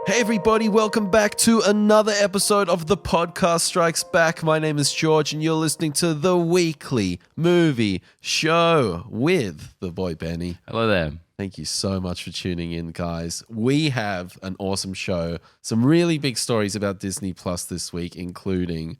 Hey everybody, welcome back to another episode of The Podcast Strikes Back. My name is George and you're listening to the weekly movie show with the boy Benny. Hello there. Thank you so much for tuning in, guys. We have an awesome show. Some really big stories about Disney Plus this week, including,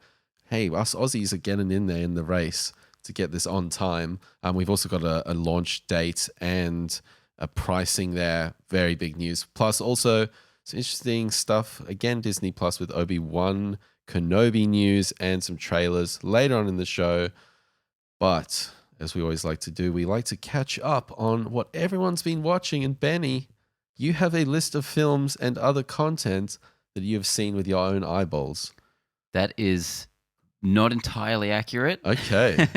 hey, us Aussies are getting in there in the race to get this on time. We've also got a launch date and a pricing there. Very big news. Plus also some interesting stuff. Again, Disney Plus with Obi Wan Kenobi news and some trailers later on in the show. But as we always like to do, we like to catch up on what everyone's been watching. And Benny, you have a list of films and other content that you have seen with your own eyeballs. That is not entirely accurate. Okay.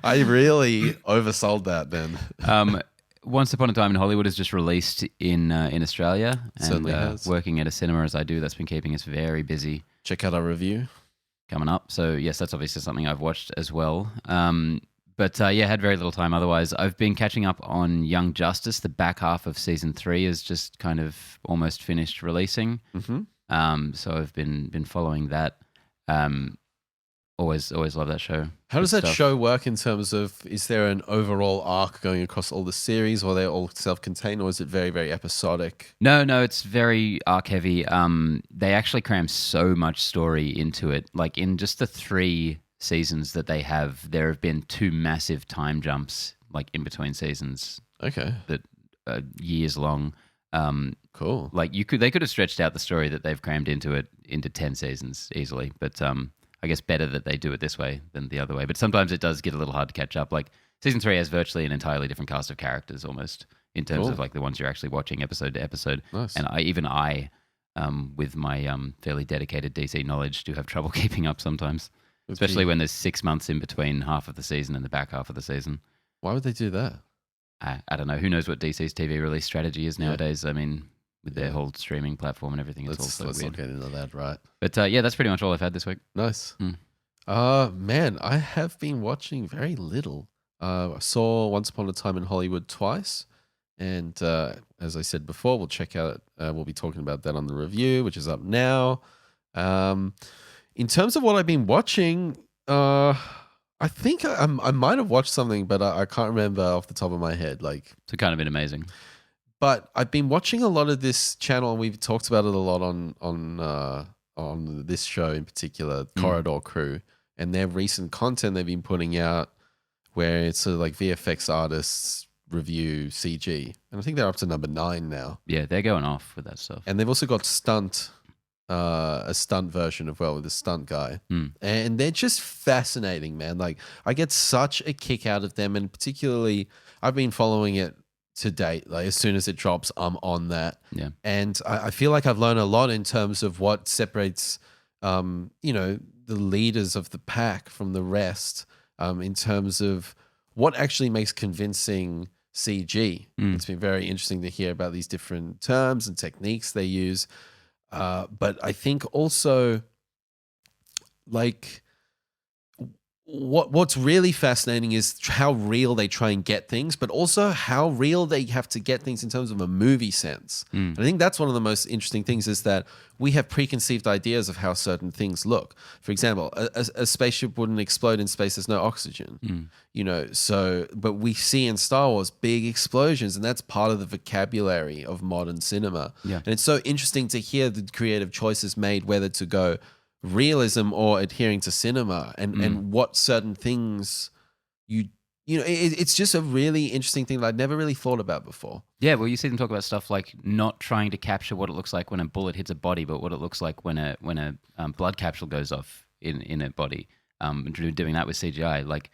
I really oversold that then. Once Upon a Time in Hollywood is just released in Australia. Certainly has. Working at a cinema as I do, that's been keeping us very busy. Check out our review. Coming up. So yes, that's obviously something I've watched as well. But had very little time otherwise. I've been catching up on Young Justice. The back half of season 3 is just kind of almost finished releasing. Mm-hmm. So I've been following that. Always love that show. How does that show work in terms of, is there an overall arc going across all the series, or are they all self-contained, or is it very, very episodic? No, it's very arc heavy. They actually cram so much story into it. Like in just the 3 seasons that they have, there have been 2 massive time jumps, like in between seasons. Okay. That are years long. Cool. Like they could have stretched out the story that they've crammed into it into 10 seasons easily, but I guess better that they do it this way than the other way. But sometimes it does get a little hard to catch up. Like season 3 has virtually an entirely different cast of characters almost in terms of like the ones you're actually watching episode to episode. Nice. And I with my fairly dedicated DC knowledge, do have trouble keeping up sometimes, especially when there's 6 months in between half of the season and the back half of the season. Why would they do that? I don't know. Who knows what DC's TV release strategy is nowadays? I mean, with their whole streaming platform and everything, it's also let's weird. not get into that, right? But that's pretty much all I've had this week. Nice. Man, I have been watching very little. I saw Once Upon a Time in Hollywood twice. And as I said before, we'll check out, we'll be talking about that on the review, which is up now. In terms of what I've been watching, I think I might have watched something, but I can't remember off the top of my head. Like, it's kind of been amazing. But I've been watching a lot of this channel, and we've talked about it a lot on this show in particular, Corridor Crew, and their recent content they've been putting out, where it's sort of like VFX artists review CG, and I think they're up to number 9 now. Yeah, they're going off with that stuff. And they've also got a stunt version as well with a stunt guy, and they're just fascinating, man. Like I get such a kick out of them, and particularly I've been following it to date. Like as soon as it drops, I'm on that. Yeah. And I feel like I've learned a lot in terms of what separates, the leaders of the pack from the rest, in terms of what actually makes convincing CG. It's been very interesting to hear about these different terms and techniques they use. But I think also, like, what's really fascinating is how real they try and get things, but also how real they have to get things in terms of a movie sense. And I think that's one of the most interesting things, is that we have preconceived ideas of how certain things look. For example, a spaceship wouldn't explode in space. There's no oxygen, but we see in Star Wars big explosions, and that's part of the vocabulary of modern cinema. Yeah. And it's so interesting to hear the creative choices made, whether to go realism or adhering to cinema, and what certain things it's just a really interesting thing that I'd never really thought about before. Yeah, well, you see them talk about stuff like not trying to capture what it looks like when a bullet hits a body, but what it looks like when a blood capsule goes off in a body. Doing that with CGI, like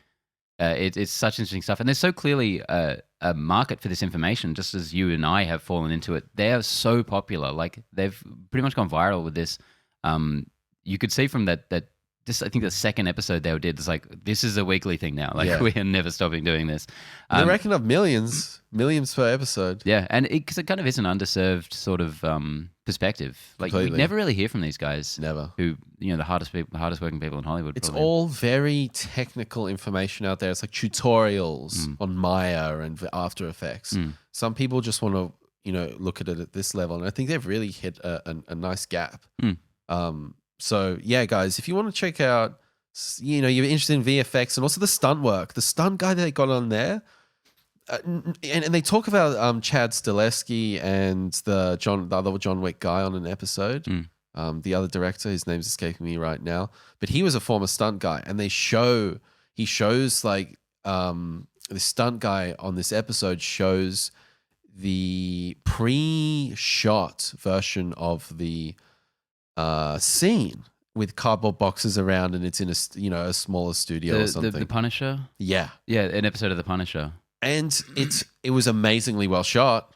it's such interesting stuff, and there's so clearly a market for this information. Just as you and I have fallen into it, they are so popular. Like they've pretty much gone viral with this. You could see from that just, I think the second episode they did, it's like, this is a weekly thing now. Like we are never stopping doing this. They reckon of millions per episode. Yeah, and because it kind of is an underserved sort of perspective. Like Completely. we never really hear from these guys. Never. Who, the hardest working people in Hollywood. It's probably. all very technical information out there. It's like tutorials on Maya and After Effects. Some people just want to look at it at this level. And I think they've really hit a nice gap. Mm. So yeah, guys, if you want to check out, you're interested in VFX and also the stunt work, the stunt guy that they got on there, and they talk about Chad Stileski and the other John Wick guy on an episode. The other director, his name's escaping me right now, but he was a former stunt guy, and he shows like the stunt guy on this episode shows the pre-shot version of the scene with cardboard boxes around, and it's in a smaller studio or something. The Punisher? Yeah. Yeah, an episode of The Punisher. And it was amazingly well shot.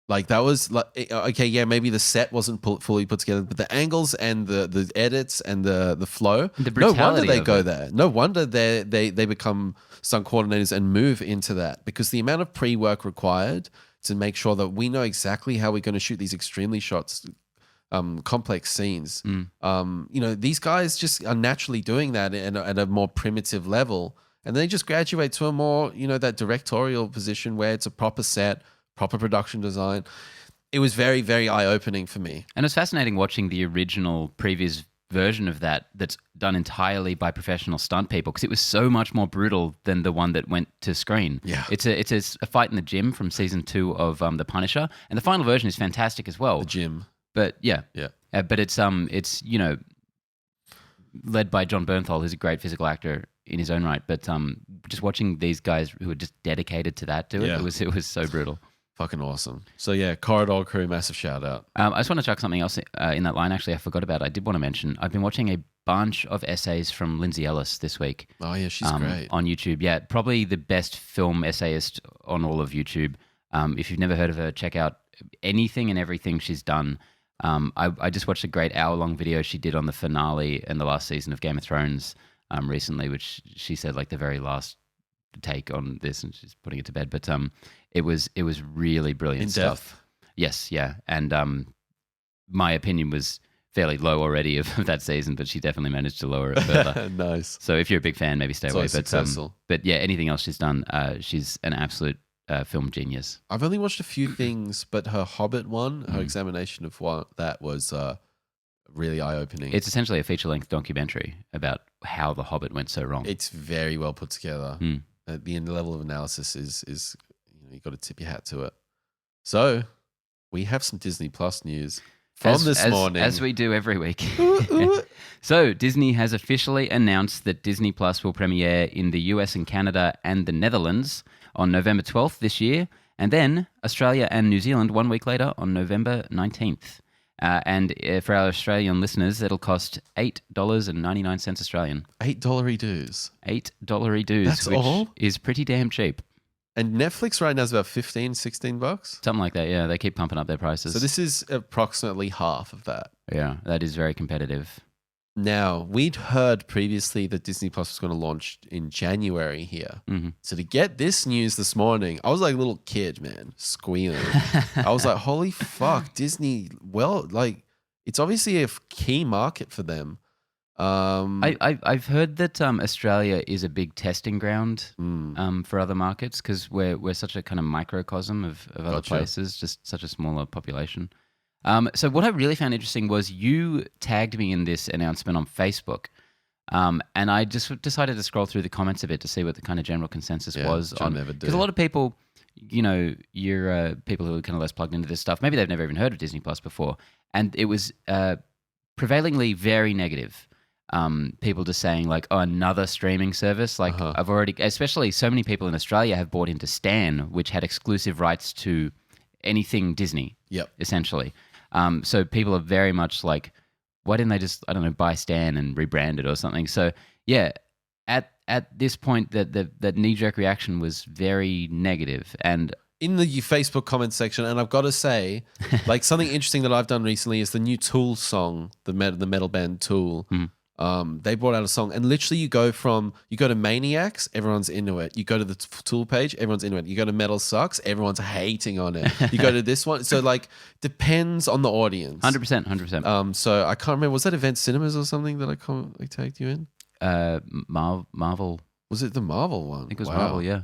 Like that was like, okay, yeah, maybe the set wasn't fully put together, but the angles and the edits and the flow. The no wonder brutality they of go it. there. No wonder they become stunt coordinators and move into that, because the amount of pre-work required to make sure that we know exactly how we're going to shoot these extremely complex scenes. These guys just are naturally doing that at a more primitive level, and they just graduate to a more, that directorial position where it's a proper set, proper production design. It was very, very eye-opening for me. And it's fascinating watching the original previous version of that's done entirely by professional stunt people, because it was so much more brutal than the one that went to screen. Yeah. It's a fight in the gym from season 2 of The Punisher, and the final version is fantastic as well. The gym. But yeah. But it's led by John Bernthal, who's a great physical actor in his own right. But just watching these guys who are just dedicated to that, it was so brutal. Fucking awesome. So yeah, Corridor Crew, massive shout out. I just want to chuck something else in that line. Actually, I forgot about it. I did want to mention, I've been watching a bunch of essays from Lindsay Ellis this week. Oh yeah, she's great. On YouTube. Yeah, probably the best film essayist on all of YouTube. If you've never heard of her, check out anything and everything she's done. I just watched a great hour-long video she did on the finale and the last season of Game of Thrones recently, which she said like the very last take on this, and she's putting it to bed. But it was really brilliant in stuff. depth. Yes, yeah, and my opinion was fairly low already of that season, but she definitely managed to lower it further. Nice. So if you're a big fan, maybe stay away. But yeah, anything else she's done, she's an absolute film genius. I've only watched a few things, but her Hobbit one, her examination of that was really eye-opening. It's essentially a feature-length documentary about how The Hobbit went so wrong. It's very well put together. The level of analysis is you got to tip your hat to it. So we have some Disney Plus news from this morning, as we do every week. So Disney has officially announced that Disney Plus will premiere in the US and Canada and the Netherlands on November 12th this year, and then Australia and New Zealand 1 week later on November 19th. And for our Australian listeners, it'll cost $8.99 Australian. $8 dues. $8 dues. That's which all? is pretty damn cheap. And Netflix right now is about $15-16. Something like that, yeah. They keep pumping up their prices. So this is approximately half of that. Yeah, that is very competitive. Now, we'd heard previously that Disney Plus was going to launch in January here. So to get this news this morning, I was like a little kid, man, squealing. I was like, holy fuck, Disney, it's obviously a key market for them. I've heard that Australia is a big testing ground for other markets, because we're such a kind of microcosm of other places, just such a smaller population. So what I really found interesting was you tagged me in this announcement on Facebook, and I just decided to scroll through the comments a bit to see what the kind of general consensus was on. Because a lot of people, you're people who are kind of less plugged into this stuff. Maybe they've never even heard of Disney Plus before, and it was prevailingly very negative. People just saying like, oh, another streaming service. Like I've already, especially so many people in Australia have bought into Stan, which had exclusive rights to anything Disney. Yep. Essentially. So people are very much like, why didn't they just, I don't know, buy Stan and rebrand it or something? So yeah, at this point, that knee-jerk reaction was very negative. And in the Facebook comment section, and I've got to say, like something interesting that I've done recently is the new Tool song, the metal band Tool. They brought out a song, and literally you go to Maniacs, everyone's into it. You go to the Tool page, everyone's into it. You go to Metal Sucks, everyone's hating on it. You go to this one, so like depends on the audience. 100%. So I can't remember, was that Event Cinemas or something that I tagged you in? Marvel. Was it the Marvel one? I think it was Marvel, yeah.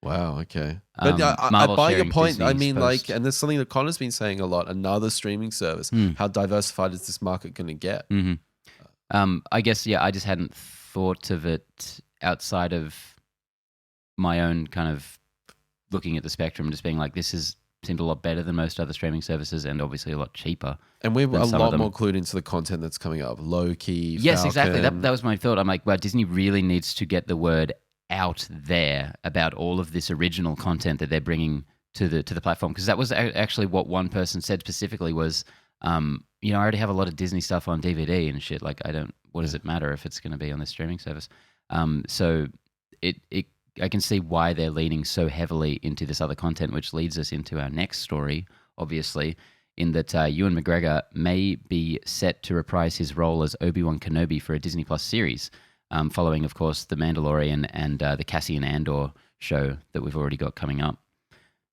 Wow. Okay. But I Marvel buy your sharing point. I Disney's mean, post. and there's something that Connor's been saying a lot. Another streaming service. How diversified is this market going to get? I guess, I just hadn't thought of it outside of my own kind of looking at the spectrum, just being like, seemed a lot better than most other streaming services, and obviously a lot cheaper. And we're a some of lot them. more clued into the content that's coming up. Loki, Yes, Falcon. exactly. That was my thought. I'm like, well, Disney really needs to get the word out there about all of this original content that they're bringing to the platform, because that was actually what one person said specifically was, I already have a lot of Disney stuff on DVD and shit. Like, what does it matter if it's going to be on this streaming service? So I can see why they're leaning so heavily into this other content, which leads us into our next story, obviously, in that Ewan McGregor may be set to reprise his role as Obi Wan Kenobi for a Disney Plus series, following, of course, The Mandalorian and the Cassian Andor show that we've already got coming up.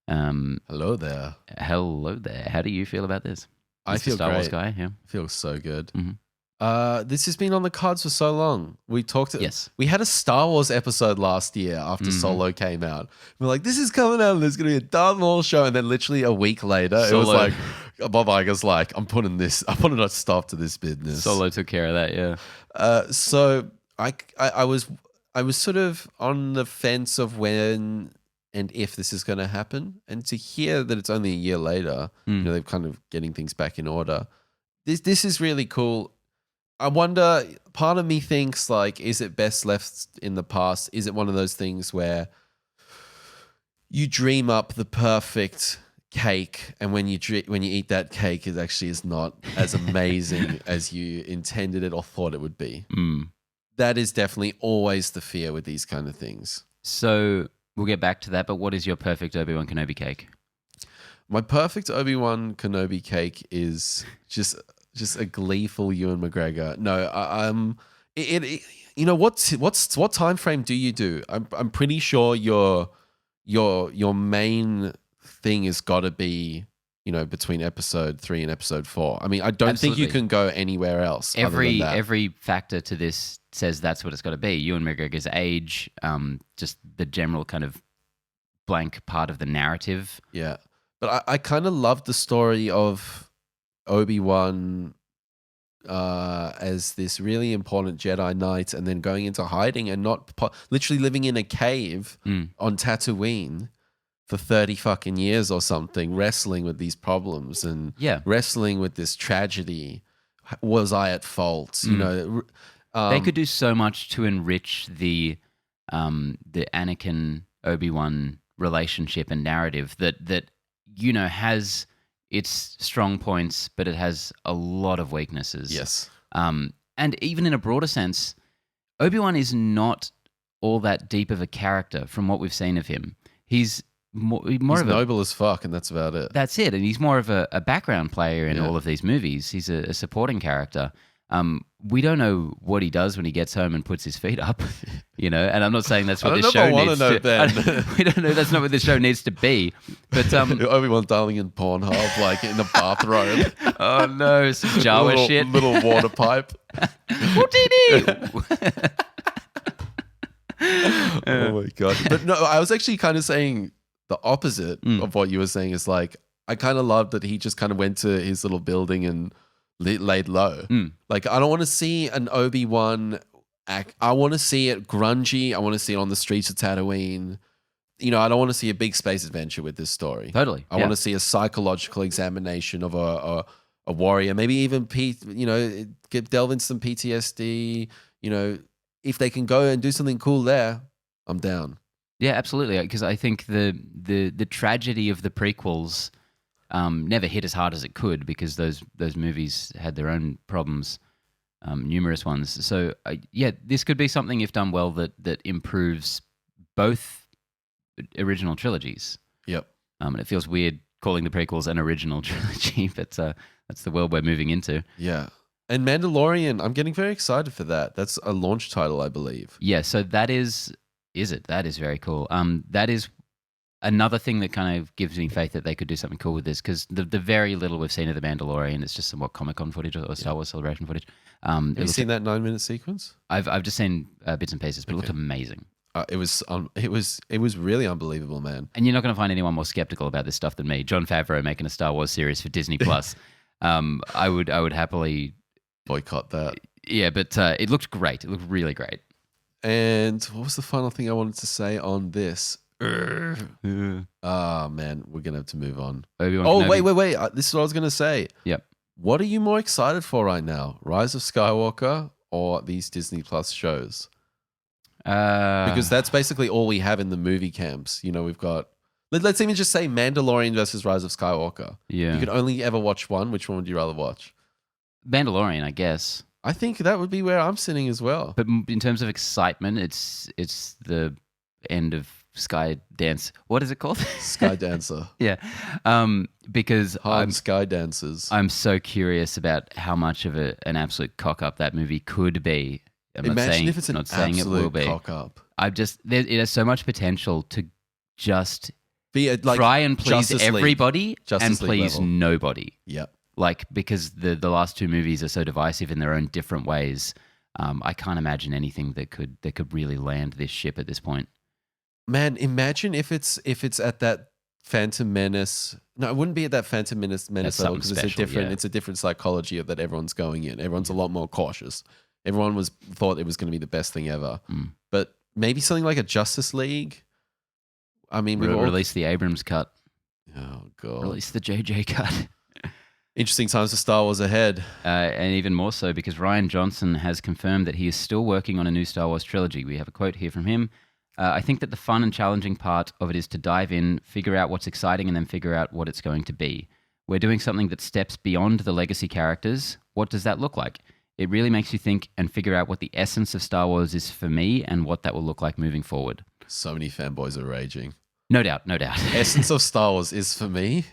Hello there. Hello there. How do you feel about this? I Mr. feel Star Wars great. guy, yeah. Feels so good. Mm-hmm. This has been on the cards for so long. Yes. We had a Star Wars episode last year after Solo came out. We're like, this is coming out and there's going to be a Darth Maul show. And then literally a week later, it was like, Bob Iger's like, I'm putting a stop to this business. Solo took care of that, yeah. So I was sort of on the fence of when and if this is going to happen. And to hear that it's only a year later, they're kind of getting things back in order. This is really cool. I wonder, part of me thinks like, is it best left in the past? Is it one of those things where you dream up the perfect cake, and when you eat that cake, it actually is not as amazing as you intended it or thought it would be? That is definitely always the fear with these kind of things. So we'll get back to that, but what is your perfect Obi-Wan Kenobi cake? My perfect Obi-Wan Kenobi cake is just a gleeful Ewan McGregor. No, what time frame do you do? I'm pretty sure your main thing has got to be between episode 3 and episode 4. I mean, I don't think you can go anywhere else. Every factor to this says that's what it's got to be. Ewan McGregor's age, just the general kind of blank part of the narrative. Yeah, but I kind of love the story of Obi-Wan as this really important Jedi Knight, and then going into hiding and literally living in a cave on Tatooine for 30 fucking years or something, wrestling with these problems and wrestling with this tragedy. Was I at fault? They could do so much to enrich the Anakin Obi-Wan relationship and narrative that has its strong points, but it has a lot of weaknesses. Yes. And even in a broader sense, Obi-Wan is not all that deep of a character from what we've seen of him. He's he's noble as fuck, and that's about it. That's it. And he's more of a background player in all of these movies. He's a supporting character. We don't know what he does when he gets home and puts his feet up, and I'm not saying that's what this show needs to. We don't know. That's not what this show needs to be. But Obi-Wan darling in Pornhub, like in a bathrobe. Oh no, some Jawa shit. Little water pipe. Oh my god! But no, I was actually kind of saying the opposite of what you were saying. Is like, I kind of loved that he just kind of went to his little building and laid low. Like, I don't want to see an Obi-Wan act. I want to see it grungy. I want to see it on the streets of Tatooine. I don't want to see a big space adventure with this story. Totally. I want to see a psychological examination of a warrior. Maybe even delve into some PTSD. If they can go and do something cool there, I'm down. Yeah, absolutely. Because I think the tragedy of the prequels never hit as hard as it could, because those movies had their own problems, numerous ones. So this could be something, if done well, that improves both original trilogies. Yep. And it feels weird calling the prequels an original trilogy, but that's the world we're moving into. Yeah. And Mandalorian, I'm getting very excited for that. That's a launch title, I believe. Yeah, so that is it? That is very cool. That is another thing that kind of gives me faith that they could do something cool with this, because the very little we've seen of The Mandalorian, it's just somewhat Comic-Con footage or Star Wars Celebration footage. Have you seen that 9-minute sequence? I've just seen bits and pieces, but it looked amazing. It was really unbelievable, man. And you're not going to find anyone more skeptical about this stuff than me. John Favreau making a Star Wars series for Disney Plus. I would happily boycott that. Yeah, but it looked great. It looked really great. And what was the final thing I wanted to say on this? Ah, man, we're gonna have to move on. Obi Wan Oh, Kenobi. wait! This is what I was gonna say. Yep. What are you more excited for right now? Rise of Skywalker or these Disney Plus shows? Because that's basically all we have in the movie camps. You know, we've got. Let's even just say Mandalorian versus Rise of Skywalker. Yeah. You could only ever watch one. Which one would you rather watch? Mandalorian, I guess. I think that would be where I'm sitting as well. But in terms of excitement, it's the end of Sky Dance. What is it called? Sky Dancer. Yeah. Because Sky Dancers. I'm so curious about how much of an absolute cock up that movie could be. Imagine if it's an absolute cock up. It has so much potential to just be try and please everybody and please level. Nobody. Yep. Like, because the last two movies are so divisive in their own different ways, I can't imagine anything that could really land this ship at this point. Man, imagine if it's at that Phantom Menace. No, it wouldn't be at that Phantom Menace level because it's a different psychology that everyone's going in. Everyone's a lot more cautious. Everyone thought it was going to be the best thing ever. Mm. But maybe something like a Justice League. I mean, release the Abrams cut. Oh god, release the JJ cut. Interesting times for Star Wars ahead. And even more so because Rian Johnson has confirmed that he is still working on a new Star Wars trilogy. We have a quote here from him. I think that the fun and challenging part of it is to dive in, figure out what's exciting, and then figure out what it's going to be. We're doing something that steps beyond the legacy characters. What does that look like? It really makes you think and figure out what the essence of Star Wars is for me and what that will look like moving forward. So many fanboys are raging. No doubt. Essence of Star Wars is for me.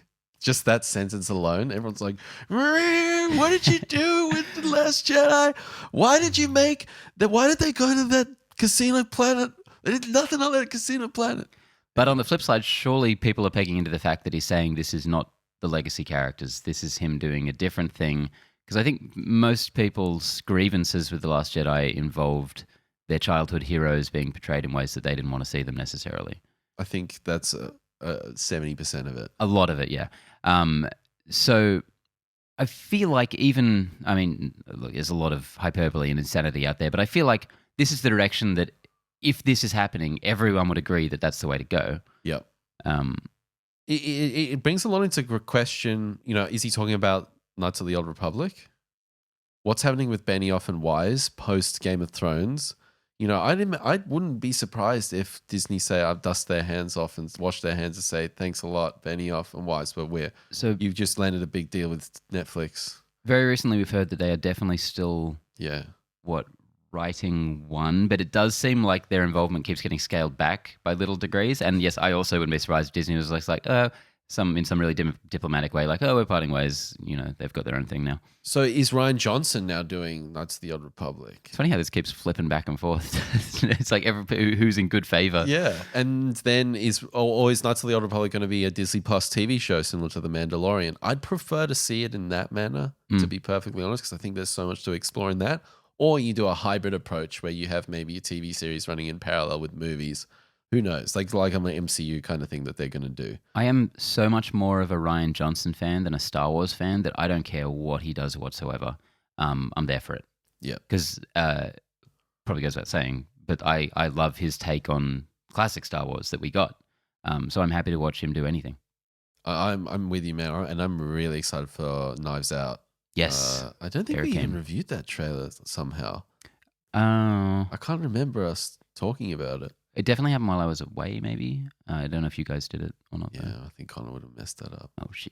Just that sentence alone, everyone's like, what did you do with The Last Jedi? Why did they go to that casino planet? They did nothing on that casino planet. But on the flip side, surely people are pegging into the fact that he's saying this is not the legacy characters. This is him doing a different thing. Because I think most people's grievances with The Last Jedi involved their childhood heroes being portrayed in ways that they didn't want to see them necessarily. I think that's 70% of it. A lot of it, yeah. So I feel like look, there's a lot of hyperbole and insanity out there, but I feel like this is the direction that if this is happening, everyone would agree that that's the way to go. Yep. It brings a lot into question, is he talking about Knights of the Old Republic? What's happening with Benioff and Weiss post Game of Thrones? I wouldn't be surprised if Disney say I've dust their hands off and wash their hands and say thanks a lot, Benioff and Weiss, but you've just landed a big deal with Netflix. Very recently, we've heard that they are definitely still writing one, but it does seem like their involvement keeps getting scaled back by little degrees. And yes, I also wouldn't be surprised if Disney was like in some really diplomatic way, like, we're parting ways. They've got their own thing now. So is Rian Johnson now doing Knights of the Old Republic? It's funny how this keeps flipping back and forth. It's like who's in good favor. Yeah. And then is Knights of the Old Republic going to be a Disney Plus TV show similar to The Mandalorian? I'd prefer to see it in that manner, to be perfectly honest, because I think there's so much to explore in that. Or you do a hybrid approach where you have maybe a TV series running in parallel with movies. Who knows? Like I'm an MCU kind of thing that they're going to do. I am so much more of a Rian Johnson fan than a Star Wars fan that I don't care what he does whatsoever. I'm there for it. Yeah. Because probably goes without saying, but I love his take on classic Star Wars that we got. So I'm happy to watch him do anything. I'm with you, man. And I'm really excited for Knives Out. Yes. I don't think we even reviewed that trailer somehow. Oh. I can't remember us talking about it. It definitely happened while I was away, maybe. I don't know if you guys did it or not. Yeah, though. I think Connor would have messed that up. Oh, shit.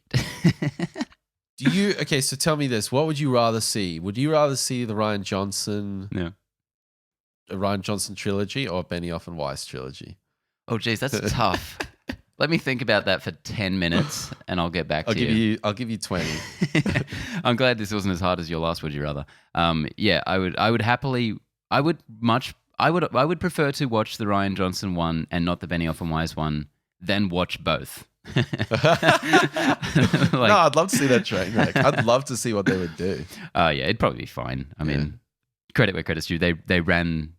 Okay, so tell me this. What would you rather see? Would you rather see the Rian Johnson trilogy or Benioff and Weiss trilogy? Oh, geez, that's tough. Let me think about that for 10 minutes and I'll get back to you. I'll give you 20. I'm glad this wasn't as hard as your last Would You Rather. I would prefer to watch the Rian Johnson one and not the Benioff and Weiss one than watch both. No, I'd love to see that train wreck. I'd love to see what they would do. Yeah, it'd probably be fine. I mean, credit where credit's due. They ran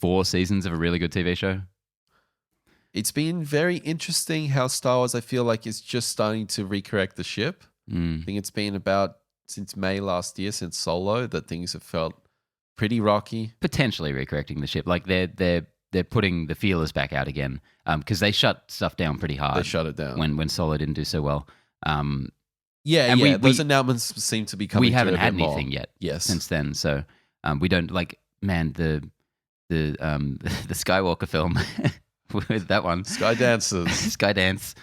4 seasons of a really good TV show. It's been very interesting how Star Wars, I feel like, is just starting to recorrect the ship. I think it's been about since May last year, since Solo, that things have felt pretty rocky. Potentially recorrecting the ship. Like they're putting the feelers back out again because they shut stuff down pretty hard. They shut it down when Solo didn't do so well. Those announcements seem to be coming. We haven't had more. anything yet. Yes. Since then, so we don't like. Man, the Skywalker film with that one, Skydances, Skydance,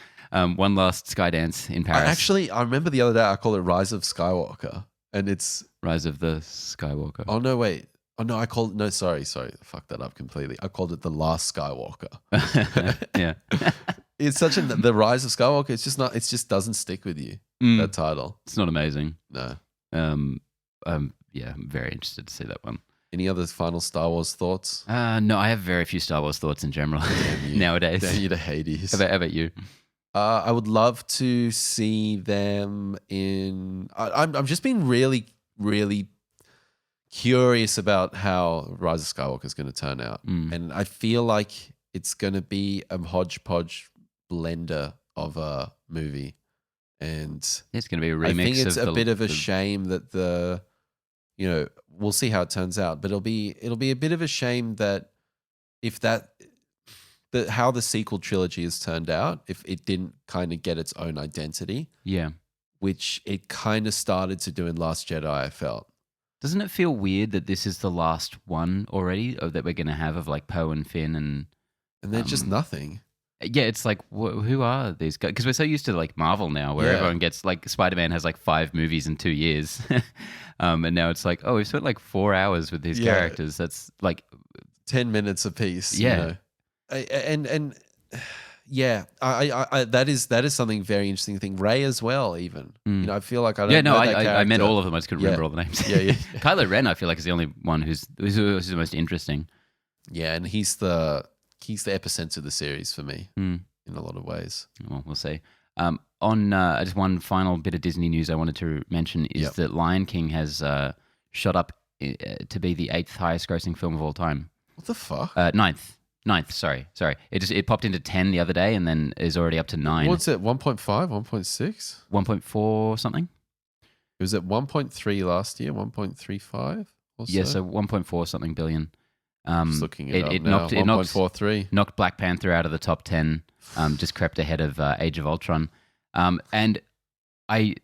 one last Skydance in Paris. I remember the other day I called it Rise of Skywalker, and it's Rise of the Skywalker. Oh no, wait. Oh no, sorry, fuck that up completely. I called it The Last Skywalker. Yeah. It's such the Rise of Skywalker. It's just not. It just doesn't stick with you. That title. It's not amazing. No. Yeah, I'm very interested to see that one. Any other final Star Wars thoughts? No, I have very few Star Wars thoughts in general nowadays. Damn you to Hades. How about you? I would love to see them in. I'm just being really, really curious about how Rise of Skywalker is going to turn out, and I feel like it's going to be a hodgepodge blender of a movie, and it's going to be a remix. I think it's a bit of a shame that we'll see how it turns out, but it'll be a bit of a shame that how the sequel trilogy has turned out, if it didn't kind of get its own identity, which it kind of started to do in Last Jedi, I felt. Doesn't it feel weird that this is the last one already that we're going to have of like Poe and Finn and they're just nothing. Yeah, it's like, who are these guys? Because we're so used to like Marvel now, where everyone gets like Spider-Man has like 5 movies in 2 years, and now it's like, oh, we've spent like 4 hours with these characters. That's like 10 minutes a piece. Yeah, and that is something very interesting to think. Rey as well, even. I feel like I don't. know that I meant all of them. I just couldn't remember all the names. Yeah. Kylo Ren, I feel like is the only one who's the most interesting. Yeah, and he's the epicenter of the series for me in a lot of ways. Well, we'll see. On just one final bit of Disney news I wanted to mention is that Lion King has shot up to be the 8th highest grossing film of all time. What the fuck? Ninth. Sorry. It popped into 10 the other day and then is already up to 9. What's it? 1.5, 1.6, 1.4 something. It was at 1.3 last year. 1.35. Yeah, so 1.4 something billion. Just looking at it now. 1.43. Knocked Black Panther out of the top 10. Just crept ahead of Age of Ultron. And I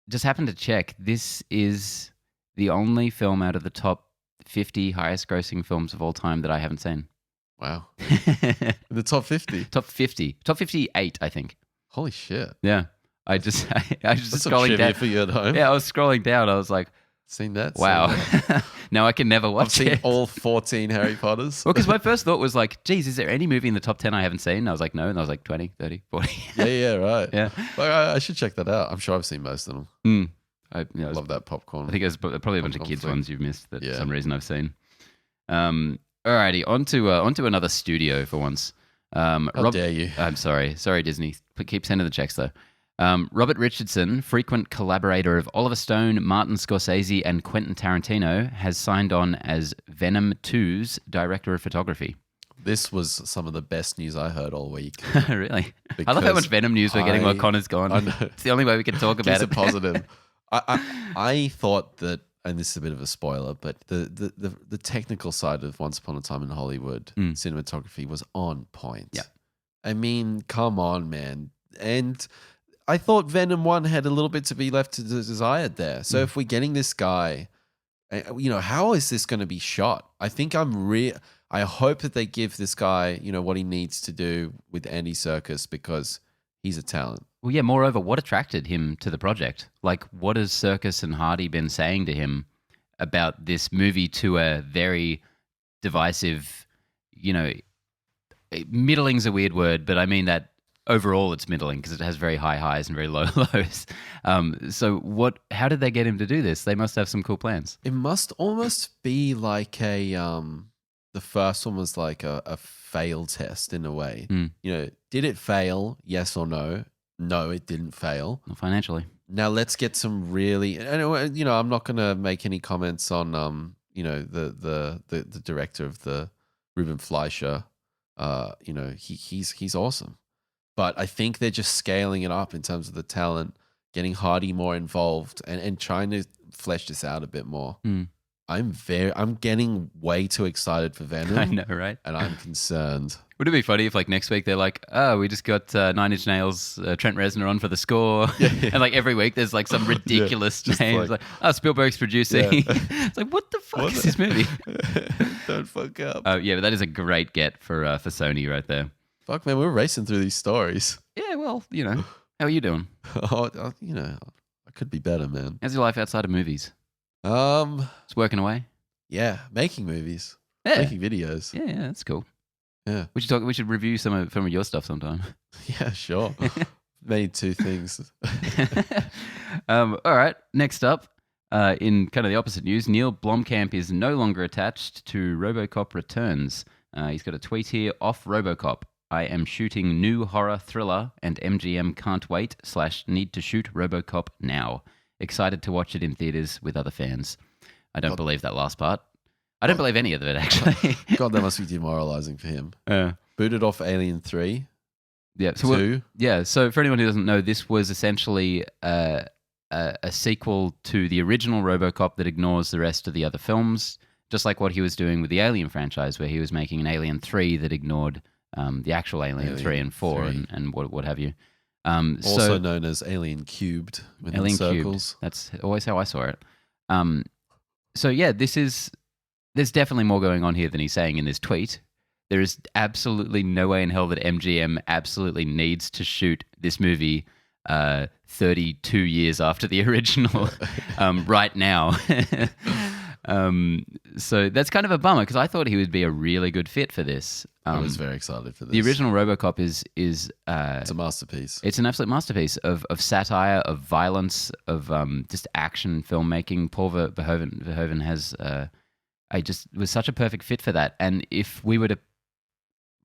just happened to check. This is the only film out of the top 50 highest grossing films of all time that I haven't seen. Wow. The top 50? Top 50. Top 58, I think. Holy shit. Yeah. I was just scrolling down. For you at home. Yeah, I was scrolling down. I was like, seen that? Wow. Now I can never watch I've it. seen all 14 Harry Potters. Well, because my first thought was like, geez, is there any movie in the top 10 I haven't seen? And I was like, no. And I was like, 20, 30, 40. Yeah, right. Yeah. Like, I should check that out. I'm sure I've seen most of them. I love that popcorn. I think there's probably a bunch of kids ones you've missed that for some reason I've seen. Alrighty, on to another studio for once. How dare you? I'm sorry, Disney. Keep sending the checks though. Robert Richardson, frequent collaborator of Oliver Stone, Martin Scorsese, and Quentin Tarantino, has signed on as Venom 2's director of photography. This was some of the best news I heard all week. Really? I love how much Venom news we're getting while Connor's gone. I know. It's the only way we can talk about it. It's a positive. I thought that, and this is a bit of a spoiler, but the technical side of Once Upon a Time in Hollywood cinematography was on point. Yeah. I mean, come on, man. And I thought Venom 1 had a little bit to be left to the desired there. So if we're getting this guy, how is this going to be shot? I think I hope that they give this guy, what he needs to do with Andy Serkis, because he's a talent. Well, yeah, moreover, what attracted him to the project? Like, what has Serkis and Hardy been saying to him about this movie to a very divisive, middling's a weird word, but I mean that overall it's middling because it has very high highs and very low lows. So how did they get him to do this? They must have some cool plans. It must almost be like the first one was like a fail test in a way. Did it fail? Yes or no? No, it didn't fail. Not financially. Now let's get some really, I'm not going to make any comments on, the director of the Ruben Fleischer. He's awesome. But I think they're just scaling it up in terms of the talent, getting Hardy more involved, and trying to flesh this out a bit more. I'm getting way too excited for Venom. I know, right? And I'm concerned. Would it be funny if, like, next week they're like, "Oh, we just got Nine Inch Nails, Trent Reznor on for the score," and like every week there's like some ridiculous name, like, "Oh, Spielberg's producing." It's like, what the fuck is this movie? Don't fuck up. Oh yeah, but that is a great get for Sony right there. Fuck man, we're racing through these stories. Yeah, well, how are you doing? I could be better, man. How's your life outside of movies? It's working away. Yeah, making movies, making videos. Yeah, that's cool. Yeah, we should review some of your stuff sometime. Yeah, sure. Made two things. All right. Next up, in kind of the opposite news, Neill Blomkamp is no longer attached to Robocop Returns. He's got a tweet here: "Off Robocop. I am shooting new horror thriller and MGM can't wait / need to shoot Robocop now. Excited to watch it in theaters with other fans." I don't believe that last part. I don't believe any of it, actually. God, that must be demoralizing for him. Booted off Alien 3. Yeah. So 2. So for anyone who doesn't know, this was essentially a sequel to the original Robocop that ignores the rest of the other films, just like what he was doing with the Alien franchise, where he was making an Alien 3 that ignored the actual Alien 3 and 4 and what have you. Also known as Alien Cubed within Alien circles. Cubed. That's always how I saw it. So yeah, there's definitely more going on here than he's saying in this tweet. There is absolutely no way in hell that MGM absolutely needs to shoot this movie 32 years after the original right now. So that's kind of a bummer because I thought he would be a really good fit for this. I was very excited for this. The original Robocop is it's a masterpiece. It's an absolute masterpiece of satire, of violence, of just action filmmaking. Paul Verhoeven has was such a perfect fit for that. And if we were to,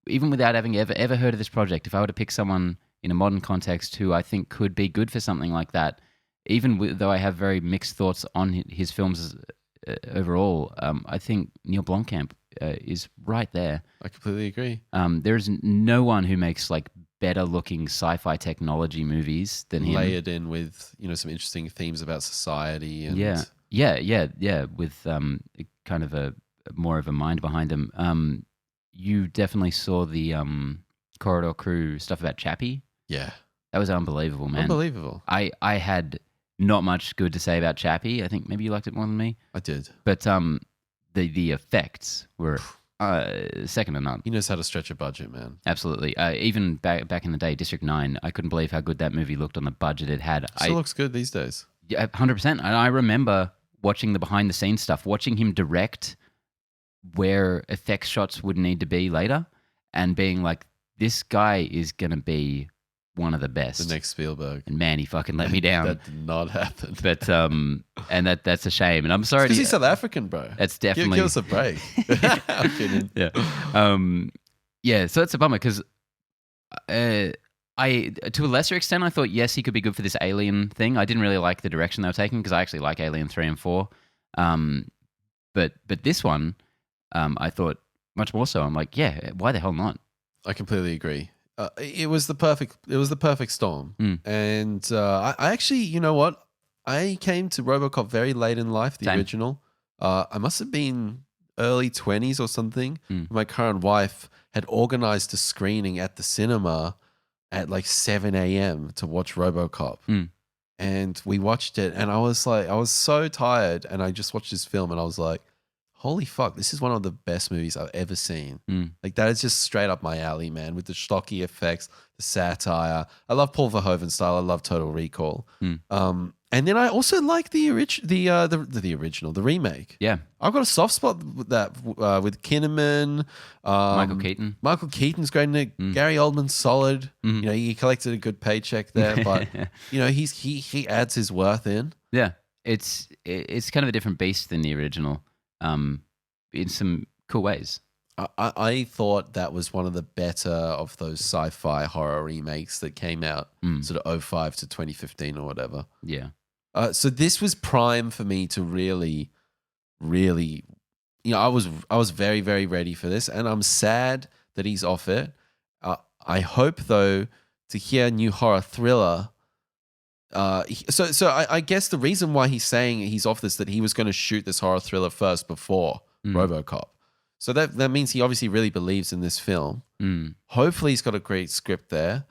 even without having ever heard of this project, if I were to pick someone in a modern context who I think could be good for something like that, though I have very mixed thoughts on his films overall, I think Neill Blomkamp is right there. I completely agree. There's no one who makes like better looking sci-fi technology movies than him. Layered in with some interesting themes about society and with kind of a more of a mind behind them. You definitely saw the Corridor Crew stuff about Chappie. Yeah, that was unbelievable, man. Unbelievable. I had not much good to say about Chappie. I think maybe you liked it more than me. I did. But the effects were second to none. He knows how to stretch a budget, man. Absolutely. Even back in the day, District 9, I couldn't believe how good that movie looked on the budget it had. Still looks good these days. Yeah, 100%. And I remember watching the behind-the-scenes stuff, watching him direct where effects shots would need to be later and being like, this guy is going to be one of the best. The next Spielberg. And man, he fucking let me down. That did not happen. But and that's a shame. And I'm sorry. Because he's South African, bro. That's definitely. Give us a break. I'm kidding. Yeah. So that's a bummer because to a lesser extent, I thought yes, he could be good for this Alien thing. I didn't really like the direction they were taking because I actually like Alien 3 and 4. But this one, I thought much more so. I'm like, yeah, why the hell not? I completely agree. It was the perfect storm. And I actually, you know what? I came to Robocop very late in life, the original. I must have been early 20s or something. My current wife had organized a screening at the cinema at like 7 a.m. to watch Robocop. And we watched it and I was so tired and I just watched this film and I was like, holy fuck, this is one of the best movies I've ever seen. Like that is just straight up my alley, man, with the stocky effects, the satire. I love Paul Verhoeven style. I love Total Recall. And then I also like the original, the remake. Yeah. I've got a soft spot with that, with Kinnaman. Michael Keaton. Michael Keaton's great in it. Gary Oldman's solid. He collected a good paycheck there, but he adds his worth in. Yeah. It's kind of a different beast than the original. In some cool ways. I thought that was one of the better of those sci-fi horror remakes that came out sort of 05 to 2015 or whatever. Yeah. So this was prime for me to really, really I was very, very ready for this, and I'm sad that he's off it. I hope though to hear a new horror thriller. I guess the reason why he's saying he's off this, that he was going to shoot this horror thriller first before Robocop. So that means he obviously really believes in this film. Hopefully he's got a great script there.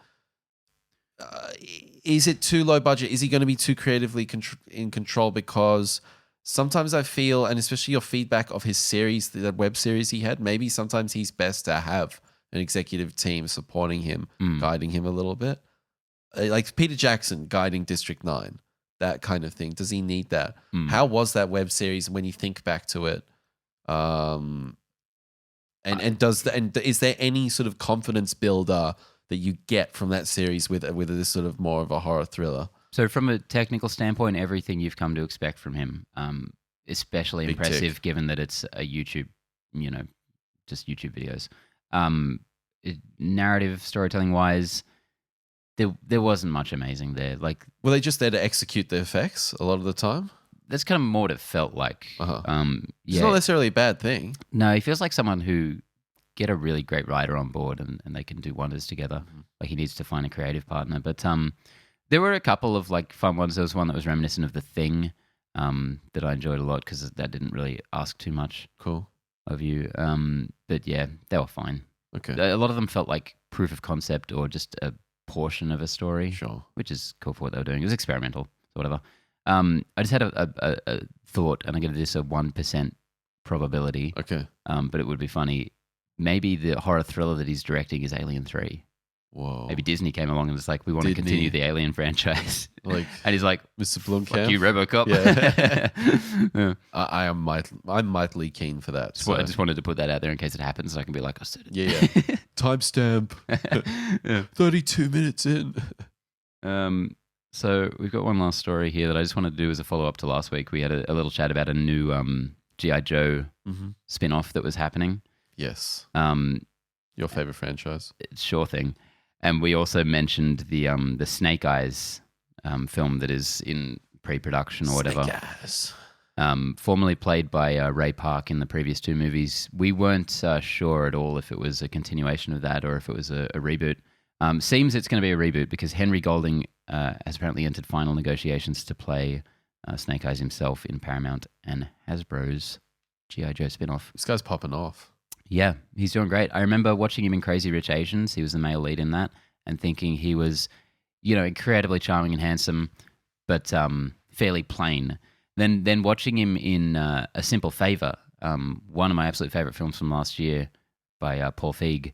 Is it too low budget? Is he going to be too creatively in control? Because sometimes I feel, and especially your feedback of his series, the web series he had, maybe sometimes he's best to have an executive team supporting him, guiding him a little bit. Like Peter Jackson guiding District 9, that kind of thing. Does he need that? How was that web series when you think back to it? And is there any sort of confidence builder that you get from that series with this sort of more of a horror thriller? So from a technical standpoint, everything you've come to expect from him, especially Big impressive tick. given that it's a YouTube, just YouTube videos. Narrative storytelling wise, there wasn't much amazing there. Like, Were they just there to execute the effects a lot of the time? that's kind of more what it felt like. It's not necessarily a bad thing. No, he feels like someone who get a really great writer on board and they can do wonders together. Like he needs to find a creative partner. But there were a couple of like fun ones. There was one that was reminiscent of The Thing that I enjoyed a lot because that didn't really ask too much Cool. of you. But yeah, they were fine. Okay. A lot of them felt like proof of concept or just a portion of a story, Sure. which is cool for what they were doing. It was experimental, so whatever. I just had a thought, and I'm going to do this a 1% probability. Okay. But it would be funny. Maybe the horror thriller that he's directing is Alien 3. Whoa. Maybe Disney came along and was like, we want to Disney. continue the Alien franchise. Like and he's like, Mr. fuck Blomkamp. you, Robocop. Yeah. Yeah. I'm mightily keen for that. I just wanted to put that out there in case it happens, so I can be like, I said it. Yeah. Timestamp. Yeah. 32 minutes in. So we've got one last story here that I just wanted to do as a follow-up to last week. We had a little chat about a new G.I. Joe spin-off that was happening. Yes. Um, Your favorite franchise. Sure thing. And we also mentioned the Snake Eyes film that is in pre-production or whatever. Snake Eyes. Formerly played by Ray Park in the previous two movies. We weren't sure at all if it was a continuation of that or if it was a reboot. Seems it's going to be a reboot because Henry Golding has apparently entered final negotiations to play Snake Eyes himself in Paramount and Hasbro's G.I. Joe spin-off. This guy's popping off. Yeah, he's doing great. I remember watching him in Crazy Rich Asians. He was the male lead in that and thinking he was, incredibly charming and handsome, but fairly plain. Then watching him in A Simple Favor, one of my absolute favorite films from last year by Paul Feig,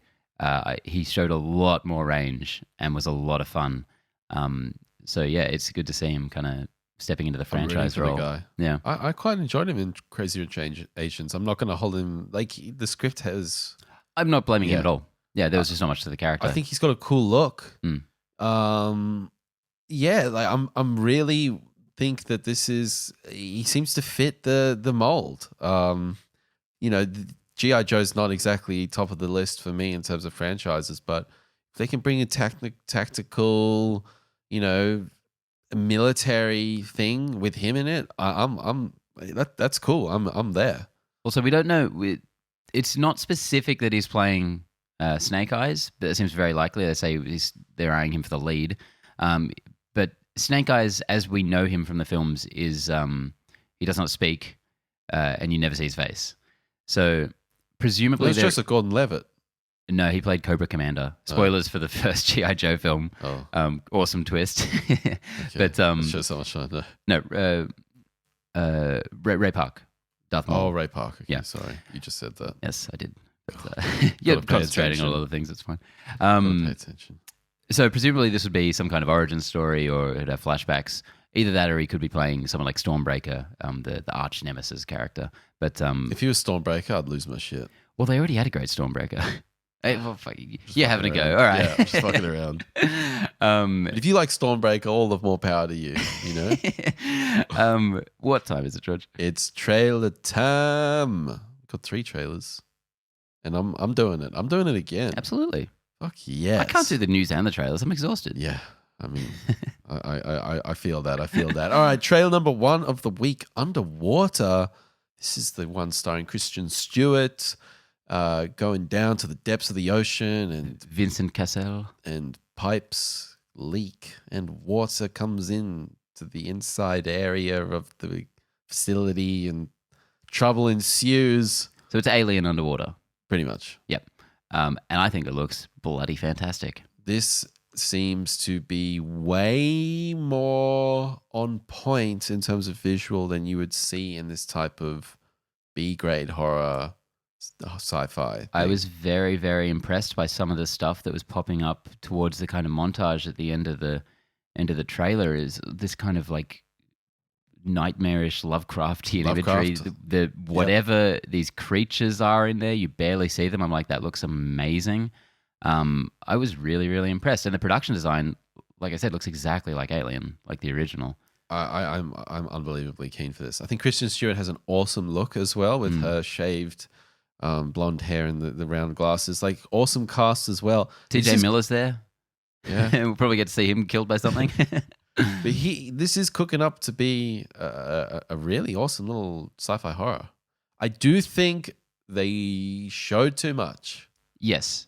he showed a lot more range and was a lot of fun. So yeah, it's good to see him kind of stepping into the franchise I'm rooting role. for the guy. Yeah, I quite enjoyed him in Crazy Rich Asians. I'm not going to hold him like the script has. I'm not blaming him Yeah. at all. Yeah, there was just not much to the character. I think he's got a cool look. Yeah, like I'm really think that he seems to fit the mold. G.I. Joe's not exactly top of the list for me in terms of franchises, but if they can bring a tactical, a military thing with him in it, that's cool. I'm there. Also, we don't know. It's not specific that he's playing Snake Eyes, but it seems very likely. They say they're eyeing him for the lead. But Snake Eyes, as we know him from the films, is he does not speak, and you never see his face. So presumably, Well, it's Joseph Gordon-Levitt. No, he played Cobra Commander. Spoilers for the first G.I. Joe film. Oh, Awesome twist. okay. But That shows how much I know. Ray Park, Darth Maul. Oh, Ray Park. Okay, Yeah. sorry, you just said that. Yes, I did. But, you're Gotta pay concentrating on attention. other things. It's fine. Gotta pay attention. So presumably this would be some kind of origin story, or it'd have flashbacks. Either that, or he could be playing someone like Stormbreaker, the arch nemesis character. But If he was Stormbreaker, I'd lose my shit. well, they already had a great Stormbreaker. Hey, well, fuck, you're having a go. around. All right. Yeah, I'm just fucking around. But if you like Stormbreaker, all the more power to you, What time is it, George? It's trailer time. We've got 3 trailers. And I'm doing it. I'm doing it again. Absolutely. Fuck yes. I can't do the news and the trailers. I'm exhausted. Yeah. I mean, I feel that. I feel that. All right. Trailer number 1 of the week, Underwater. This is the one starring Christian Stewart, going down to the depths of the ocean, and Vincent Cassel. and pipes leak and water comes in to the inside area of the facility and trouble ensues. So it's Alien underwater. Pretty much. Yep. And I think it looks bloody fantastic. This seems to be way more on point in terms of visual than you would see in this type of B-grade horror sci-fi. I thing. was very, very impressed by some of the stuff that was popping up towards the kind of montage at the end of the trailer. Is this kind of like nightmarish Lovecraftian imagery? Lovecraft. The whatever these creatures are in there, you barely see them. I'm like, that looks amazing. I was really, really impressed, and the production design, like I said, looks exactly like Alien, like the original. I'm unbelievably keen for this. I think Kristen Stewart has an awesome look as well with her shaved blonde hair and the round glasses. Like, awesome cast as well. TJ Miller's there. Yeah. We'll probably get to see him killed by something. But this is cooking up to be a really awesome little sci-fi horror. I do think they showed too much. Yes,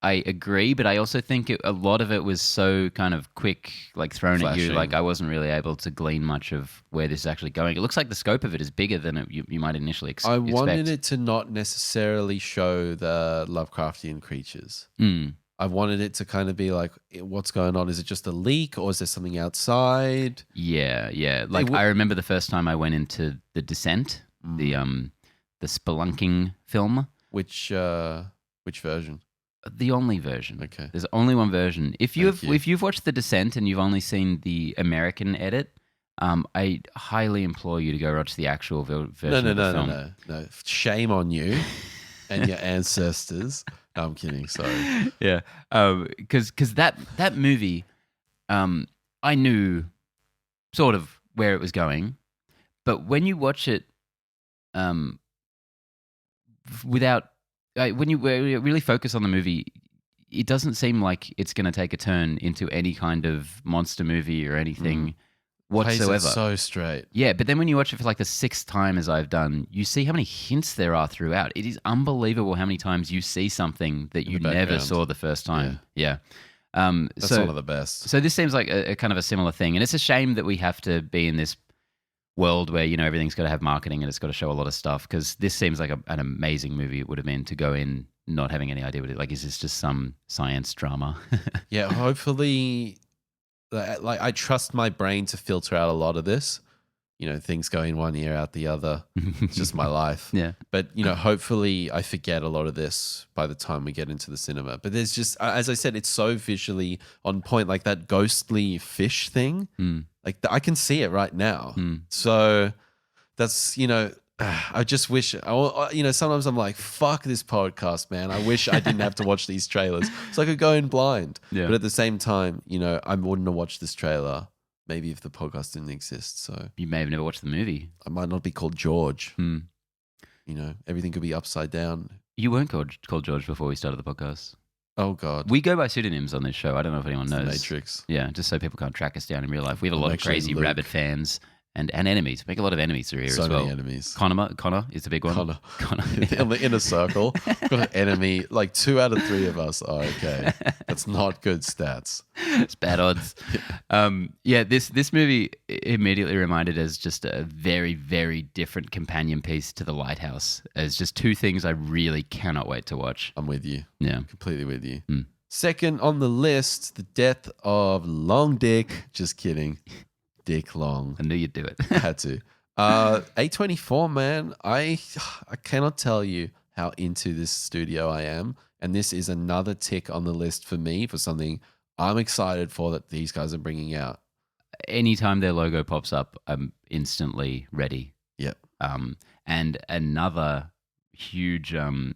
I agree, but I also think a lot of it was so kind of quick, like thrown at you. Flashing. Like I wasn't really able to glean much of where this is actually going. It looks like the scope of it is bigger than you might initially expect. I wanted it to not necessarily show the Lovecraftian creatures. I wanted it to kind of be like, what's going on? Is it just a leak or is there something outside? Yeah. Like I remember the first time I went into The Descent, the spelunking film. Which version? The only version. Okay. There's only one version. If Thank you. if you've watched The Descent and you've only seen the American edit, I highly implore you to go watch the actual version of the film. No. Shame on you and your ancestors. No, I'm kidding. Sorry. Yeah. Because that movie, I knew sort of where it was going, but when you watch it, without when you really focus on the movie, it doesn't seem like it's going to take a turn into any kind of monster movie or anything whatsoever. Plays it so straight. Yeah, but then when you watch it for like the sixth time, as I've done, you see how many hints there are throughout. It is unbelievable how many times you see something that you never saw the first time. Yeah. That's one of the best. So this seems like a kind of a similar thing. And it's a shame that we have to be in this world where, you know, everything's got to have marketing and it's got to show a lot of stuff, because this seems like an amazing movie it would have been to go in not having any idea what it, like, is this just some science drama? Yeah, hopefully, like, I trust my brain to filter out a lot of this. You know, things go in one ear, out the other. It's just my life. Yeah. But, you know, hopefully I forget a lot of this by the time we get into the cinema. But there's just, as I said, it's so visually on point, like that ghostly fish thing. Like, I can see it right now. So that's, you know, I just wish, you know, sometimes I'm like, fuck this podcast, man. I wish I didn't have to watch these trailers so I could go in blind. Yeah. But at the same time, you know, I wouldn't have watched this trailer maybe if the podcast didn't exist. So you may have never watched the movie. I might not be called George. You know, everything could be upside down. You weren't called George before we started the podcast. Oh, God. We go by pseudonyms on this show. I don't know if anyone knows. Matrix. Yeah, just so people can't track us down in real life. We have a lot of crazy rabid fans and enemies. We make a lot of enemies through here as well. So many enemies. Connor is the big one. Connor. In the inner circle. We've got an enemy. Like 2 out of 3 of us are okay. That's not good stats. It's bad odds. This movie immediately reminded us just a very, very different companion piece to The Lighthouse. As just 2 things I really cannot wait to watch. I'm with you. Yeah. Completely with you. Second on the list, the death of Long Dick. Just kidding. Dick Long. I knew you'd do it. I had to. A24, man. I cannot tell you how into this studio I am. And this is another tick on the list for me for something I'm excited for that these guys are bringing out. Anytime their logo pops up, I'm instantly ready. Yep. And another huge thing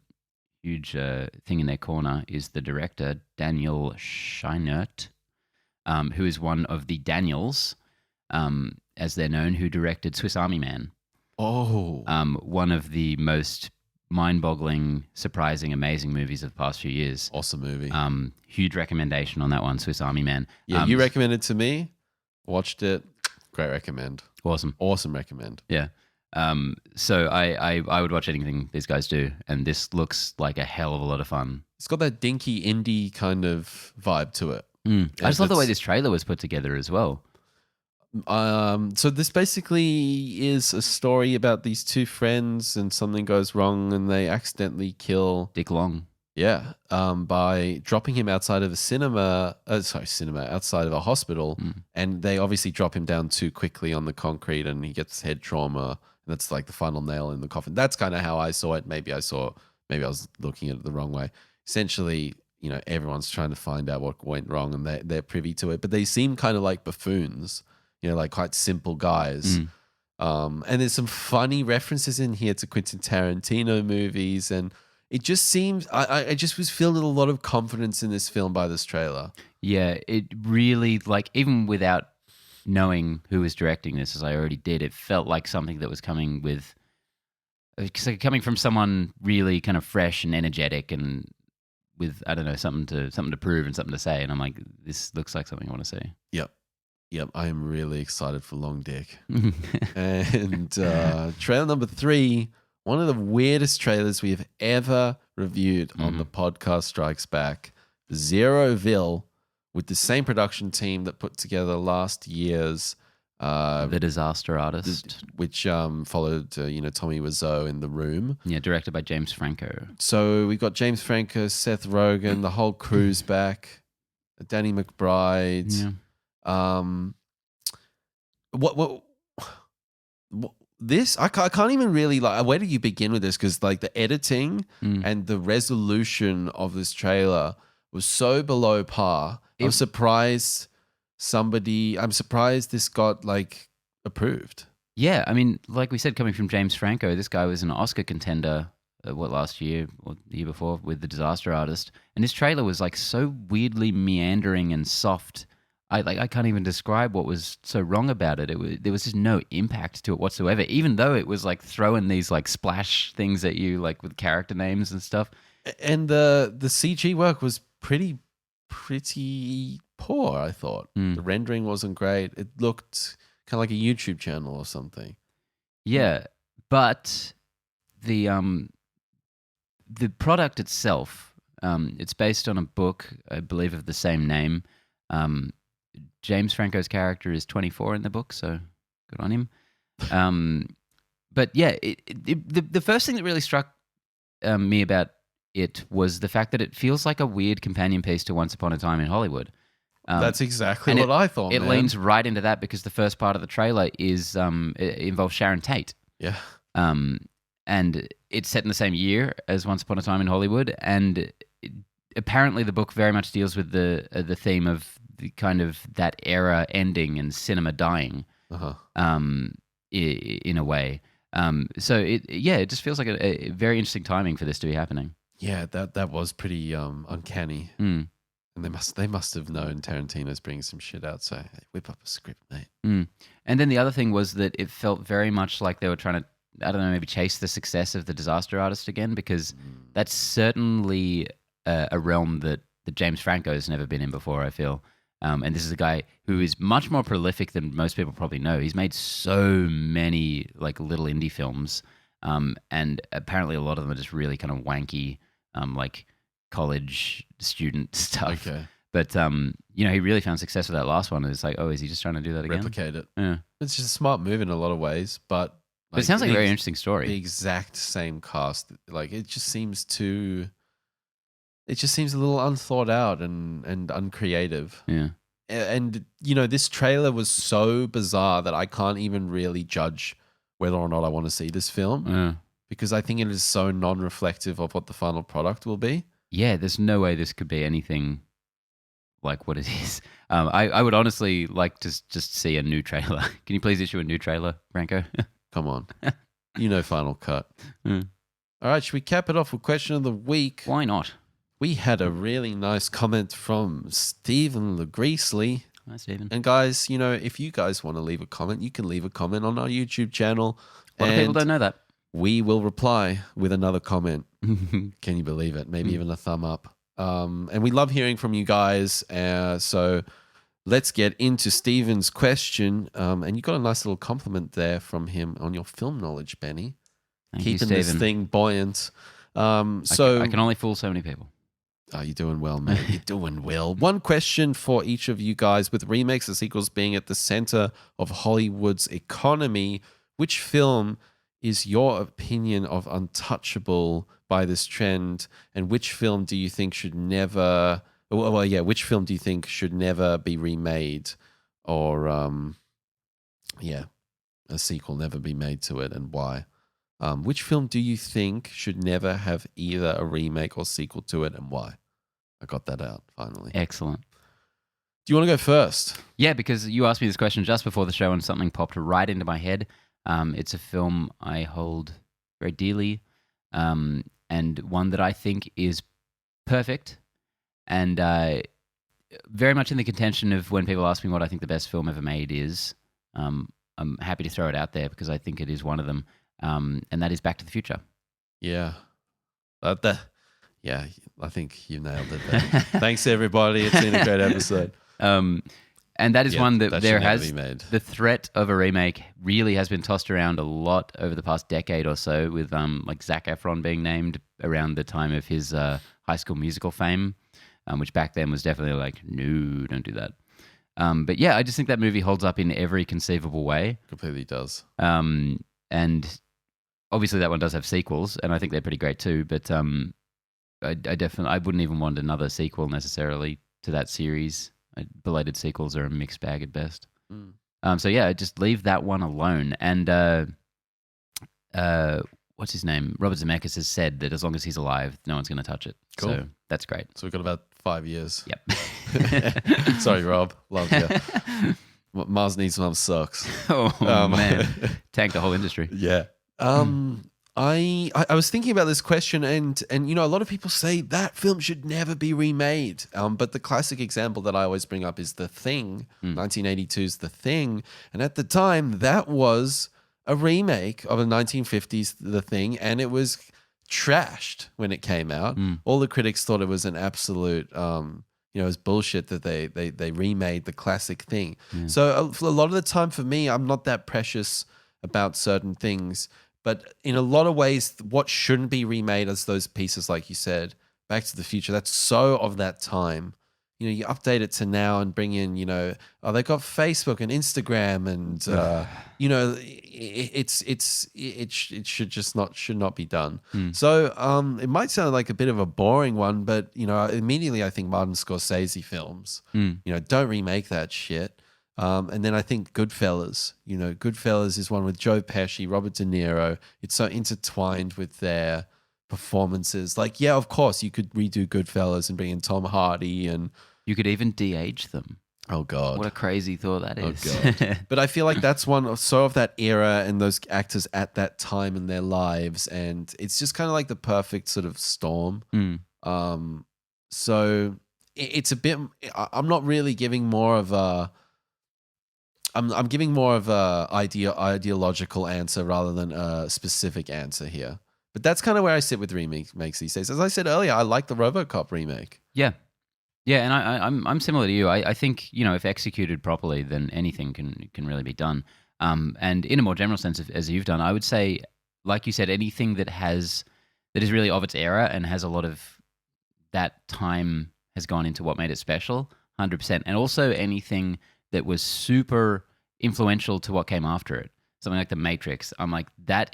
in their corner is the director, Daniel Scheinert, who is one of the Daniels, as they're known, who directed Swiss Army Man. Oh. One of the most mind-boggling, surprising, amazing movies of the past few years. Awesome movie. Huge recommendation on that one, Swiss Army Man. Yeah, you recommended to me. Watched it. Great recommend. Awesome. Awesome recommend. Yeah. So I would watch anything these guys do, and this looks like a hell of a lot of fun. It's got that dinky indie kind of vibe to it. I just love the way this trailer was put together as well. So this basically is a story about these two friends, and something goes wrong, and they accidentally kill Dick Long. Yeah, by dropping him outside of a outside of a hospital, and they obviously drop him down too quickly on the concrete, and he gets head trauma. And that's like the final nail in the coffin. That's kind of how I saw it. Maybe I was looking at it the wrong way. Essentially, everyone's trying to find out what went wrong, and they're privy to it, but they seem kind of like buffoons, like quite simple guys. And there's some funny references in here to Quentin Tarantino movies, and it just seems I just was feeling a lot of confidence in this film by this trailer. Yeah, it really, like, even without knowing who was directing this, as I already did, it felt like something that was coming from someone really kind of fresh and energetic, and with, I don't know, something to prove and something to say. And I'm like, this looks like something I want to see. Yep. I am really excited for Long Dick. And trailer number 3. One of the weirdest trailers we have ever reviewed on the podcast strikes back. Zeroville, with the same production team that put together last year's The Disaster Artist, which followed Tommy Wiseau in The Room. Yeah, directed by James Franco. So we've got James Franco, Seth Rogen, the whole crew's back. Danny McBride. Yeah. What this I can't even really, like, where do you begin with this? Because like the editing and the resolution of this trailer was so below par. I'm surprised this got like approved. Yeah, I mean, like we said, coming from James Franco, this guy was an Oscar contender last year or the year before with The Disaster Artist, and this trailer was like so weirdly meandering and soft. I can't even describe what was so wrong about it. There was just no impact to it whatsoever, even though it was like throwing these like splash things at you, like with character names and stuff. And the CG work was pretty poor, I thought. The rendering wasn't great. It looked kind of like a YouTube channel or something. Yeah, but the product itself, it's based on a book, I believe, of the same name. James Franco's character is 24 in the book, so good on him. But yeah, the first thing that really struck me about it was the fact that it feels like a weird companion piece to Once Upon a Time in Hollywood. That's exactly what I thought. It leans right into that because the first part of the trailer is it involves Sharon Tate. Yeah. And it's set in the same year as Once Upon a Time in Hollywood, and apparently the book very much deals with the theme of the kind of that era ending and cinema dying, in a way. So it just feels like a very interesting timing for this to be happening. Yeah, that was pretty uncanny. And they must have known Tarantino's bringing some shit out, so hey, whip up a script, mate. And then the other thing was that it felt very much like they were trying to, I don't know, maybe chase the success of The Disaster Artist again, because that's certainly a realm that James Franco has never been in before, I feel. And this is a guy who is much more prolific than most people probably know. He's made so many like little indie films, and apparently a lot of them are just really kind of wanky, like college student stuff. Okay. But he really found success with that last one. It's like, oh, is he just trying to do that again? Replicate it. Yeah. It's just a smart move in a lot of ways, but it sounds like a very interesting story. The exact same cast, like it just seems a little unthought out and uncreative. Yeah. And, this trailer was so bizarre that I can't even really judge whether or not I want to see this film. Yeah. Because I think it is so non-reflective of what the final product will be. Yeah, there's no way this could be anything like what it is. I would honestly like to just see a new trailer. Can you please issue a new trailer, Franco? Come on. Final cut. Mm. All right, should we cap it off with question of the week? Why not? We had a really nice comment from Stephen LeGreasley. Hi, Stephen. And guys, if you guys want to leave a comment, you can leave a comment on our YouTube channel. A lot of people don't know that. We will reply with another comment. Can you believe it? Maybe even a thumb up. And we love hearing from you guys. So let's get into Steven's question. And you got a nice little compliment there from him on your film knowledge, Benny. Thank you, Keeping this Stephen. thing buoyant. I can only fool so many people. Oh, you're doing well, man. You're doing well. One question for each of you guys. With remakes and sequels being at the center of Hollywood's economy, which film is your opinion of untouchable by this trend? And which film do you think should never... which film do you think should never be remade? Or, a sequel never be made to it, and why? Which film do you think should never have either a remake or sequel to it, and why? I got that out finally. Excellent. Do you want to go first? Yeah, because you asked me this question just before the show and something popped right into my head. It's a film I hold very dearly, and one that I think is perfect, and very much in the contention of when people ask me what I think the best film ever made is. I'm happy to throw it out there because I think it is one of them. And that is Back to the Future. Yeah. I think you nailed it there. Thanks, everybody. It's been a great episode. And that is one that there has made. The threat of a remake really has been tossed around a lot over the past decade or so, with like Zac Efron being named around the time of his High School Musical fame, which back then was definitely like, no, don't do that. But yeah, I just think that movie holds up in every conceivable way. Completely does. And obviously that one does have sequels, and I think they're pretty great too. But I wouldn't even want another sequel necessarily to that series. Belated sequels are a mixed bag at best. So yeah, just leave that one alone. And what's his name? Robert Zemeckis has said that as long as he's alive, no one's going to touch it. Cool. So that's great. So we've got about 5 years. Yep. Sorry, Rob. Love you. Mars Needs Mom sucks. Oh man, tanked the whole industry. Yeah. I was thinking about this question, and you know, a lot of people say that film should never be remade. But the classic example that I always bring up is The Thing, 1982's The Thing, and at the time that was a remake of a 1950s The Thing, and it was trashed when it came out. All the critics thought it was an absolute, it was bullshit that they remade the classic Thing. So a lot of the time for me, I'm not that precious about certain things. But in a lot of ways, what shouldn't be remade is those pieces, like you said, Back to the Future. That's so of that time. You know, you update it to now and bring in, they got Facebook and Instagram, and it should not be done. So it might sound like a bit of a boring one, but immediately I think Martin Scorsese films. Don't remake that shit. And then I think Goodfellas. Goodfellas is one with Joe Pesci, Robert De Niro. It's so intertwined with their performances. Like, yeah, of course, you could redo Goodfellas and bring in Tom Hardy, and you could even de-age them. Oh God, what a crazy thought that is. Oh God. But I feel like that's one of that era and those actors at that time in their lives, and it's just kind of like the perfect sort of storm. So it's a bit. I'm not really giving more of a. I'm giving more of a ideological answer rather than a specific answer here. But that's kind of where I sit with remakes these days. As I said earlier, I like the Robocop remake. Yeah, and I'm similar to you. I think if executed properly, then anything can really be done. And in a more general sense, as you've done, I would say, like you said, anything that is really of its era and has a lot of that time has gone into what made it special, 100%. And also anything that was super influential to what came after it. Something like The Matrix. I'm like, that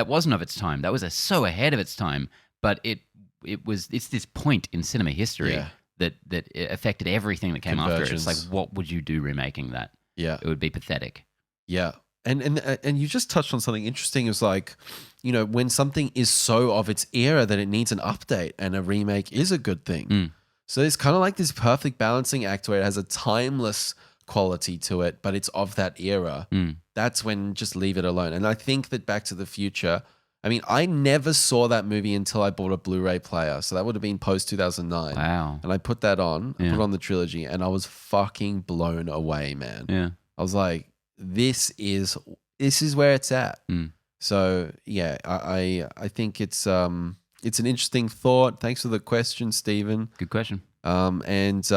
wasn't of its time. That was so ahead of its time. But it's this point in cinema history that it affected everything that came after it. It's like, what would you do remaking that? Yeah. It would be pathetic. Yeah. And you just touched on something interesting. It was like, when something is so of its era that it needs an update, and a remake is a good thing. So it's kind of like this perfect balancing act where it has a timeless quality to it, but it's of that era. That's when just leave it alone. And I think that Back to the Future, I mean, I never saw that movie until I bought a Blu-ray player. So that would have been post 2009. Wow. And I put that on, I put on the trilogy, and I was fucking blown away, man. Yeah. I was like, this is where it's at. So yeah, I think it's an interesting thought. Thanks for the question, Stephen. Good question. And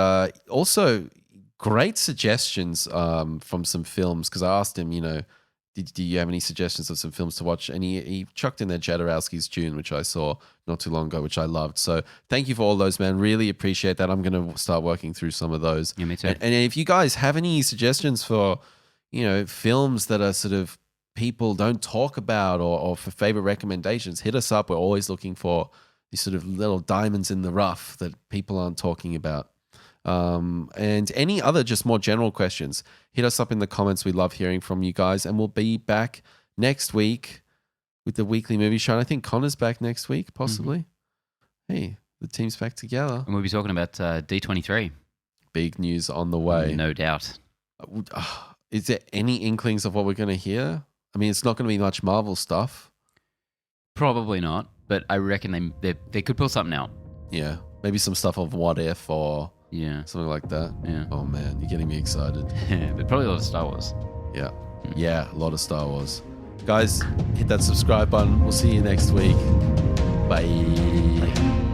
also great suggestions from some films, because I asked him, do you have any suggestions of some films to watch? And he chucked in there Jodorowsky's Dune, which I saw not too long ago, which I loved. So thank you for all those, man. Really appreciate that. I'm going to start working through some of those. Yeah, me too. And if you guys have any suggestions for, films that are sort of people don't talk about, or for favorite recommendations, hit us up. We're always looking for these sort of little diamonds in the rough that people aren't talking about. And any other just more general questions, hit us up in the comments. We love hearing from you guys, and we'll be back next week with the weekly movie show. And I think Connor's back next week, possibly. Hey, the team's back together. And we'll be talking about D23. Big news on the way. No doubt. Is there any inklings of what we're going to hear? I mean, it's not going to be much Marvel stuff. Probably not, but I reckon they could pull something out. Yeah, maybe some stuff of What If or something like that. Yeah. Oh man, you're getting me excited. But probably a lot of Star Wars. Yeah. Yeah, a lot of Star Wars. Guys, hit that subscribe button. We'll see you next week. Bye.